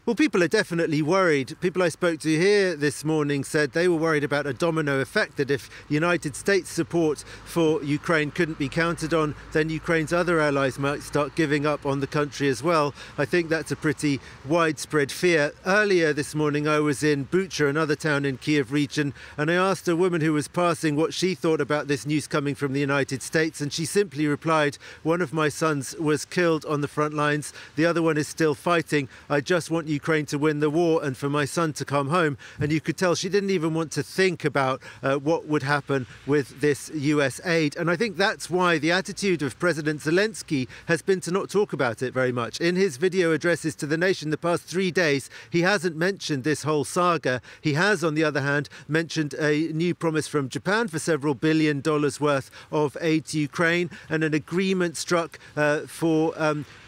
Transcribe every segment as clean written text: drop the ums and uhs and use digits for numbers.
Well, people are definitely worried. People I spoke to here this morning said they were worried about a domino effect, that if United States support for Ukraine couldn't be counted on, then Ukraine's other allies might start giving up on the country as well. I think that's a pretty widespread fear. Earlier this morning, I was in Bucha, another town in Kiev region, and I asked a woman who was passing what she thought about this news coming from the United States, and she simply replied, "One of my sons was killed on the front lines. The other one is still fighting. I just want Ukraine to win the war and for my son to come home." And you could tell she didn't even want to think about what would happen with this US aid. And I think that's why the attitude of President Zelensky has been to not talk about it very much. In his video addresses to the nation the past 3 days, he hasn't mentioned this whole saga. He has, on the other hand, mentioned a new promise from Japan for several $billion worth of aid to Ukraine, and an agreement struck for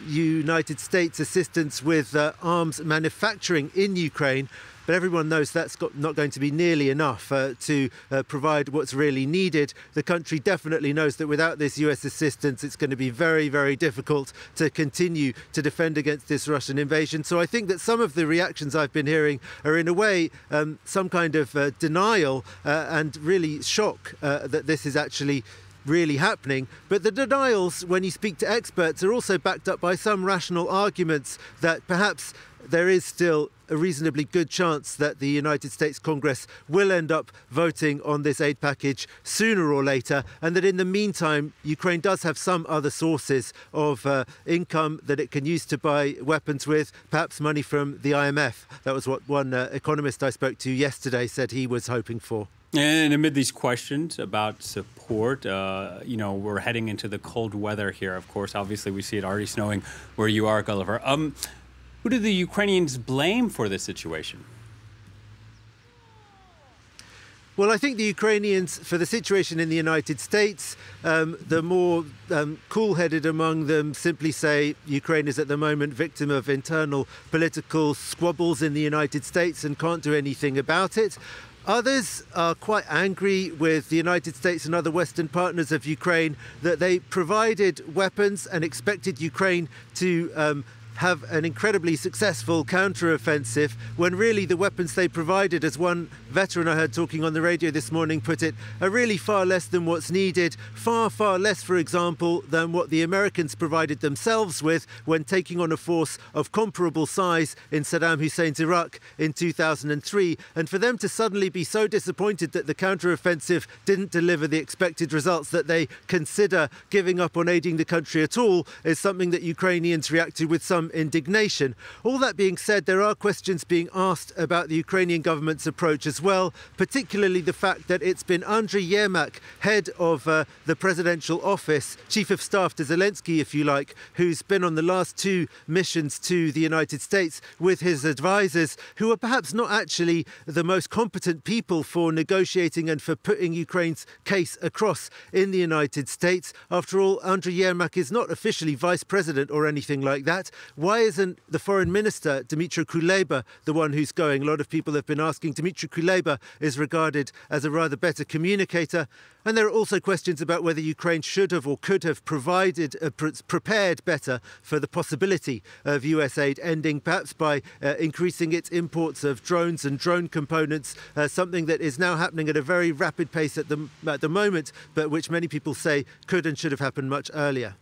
United States assistance with arms manufacturing in Ukraine. But everyone knows that's not going to be nearly enough to provide what's really needed. The country definitely knows that without this US assistance, it's going to be very, very difficult to continue to defend against this Russian invasion. So I think that some of the reactions I've been hearing are in a way some kind of denial and really shock that this is actually really happening. But the denials, when you speak to experts, are also backed up by some rational arguments that perhaps there is still a reasonably good chance that the United States Congress will end up voting on this aid package sooner or later, and that in the meantime Ukraine does have some other sources of income that it can use to buy weapons with, perhaps money from the IMF. That was what one economist I spoke to yesterday said he was hoping for. And amid these questions about support, we're heading into the cold weather here, of course. Obviously, we see it already snowing where you are, Gulliver. Who do the Ukrainians blame for this situation? Well, I think the Ukrainians, for the situation in the United States, the more cool-headed among them simply say Ukraine is at the moment victim of internal political squabbles in the United States and can't do anything about it. Others are quite angry with the United States and other Western partners of Ukraine that they provided weapons and expected Ukraine to have an incredibly successful counter-offensive, when really the weapons they provided, as one veteran I heard talking on the radio this morning put it, are really far less than what's needed, far, far less, for example, than what the Americans provided themselves with when taking on a force of comparable size in Saddam Hussein's Iraq in 2003. And for them to suddenly be so disappointed that the counter-offensive didn't deliver the expected results that they consider giving up on aiding the country at all is something that Ukrainians reacted with some indignation. All that being said, there are questions being asked about the Ukrainian government's approach as well, particularly the fact that it's been Andriy Yermak, head of the presidential office, chief of staff to Zelensky, if you like, who's been on the last 2 missions to the United States with his advisors, who are perhaps not actually the most competent people for negotiating and for putting Ukraine's case across in the United States. After all, Andriy Yermak is not officially vice president or anything like that. Why isn't the foreign minister, Dmytro Kuleba, the one who's going? A lot of people have been asking. Dmytro Kuleba is regarded as a rather better communicator. And there are also questions about whether Ukraine should have or could have prepared better for the possibility of US aid ending, perhaps by increasing its imports of drones and drone components, something that is now happening at a very rapid pace at the moment, but which many people say could and should have happened much earlier.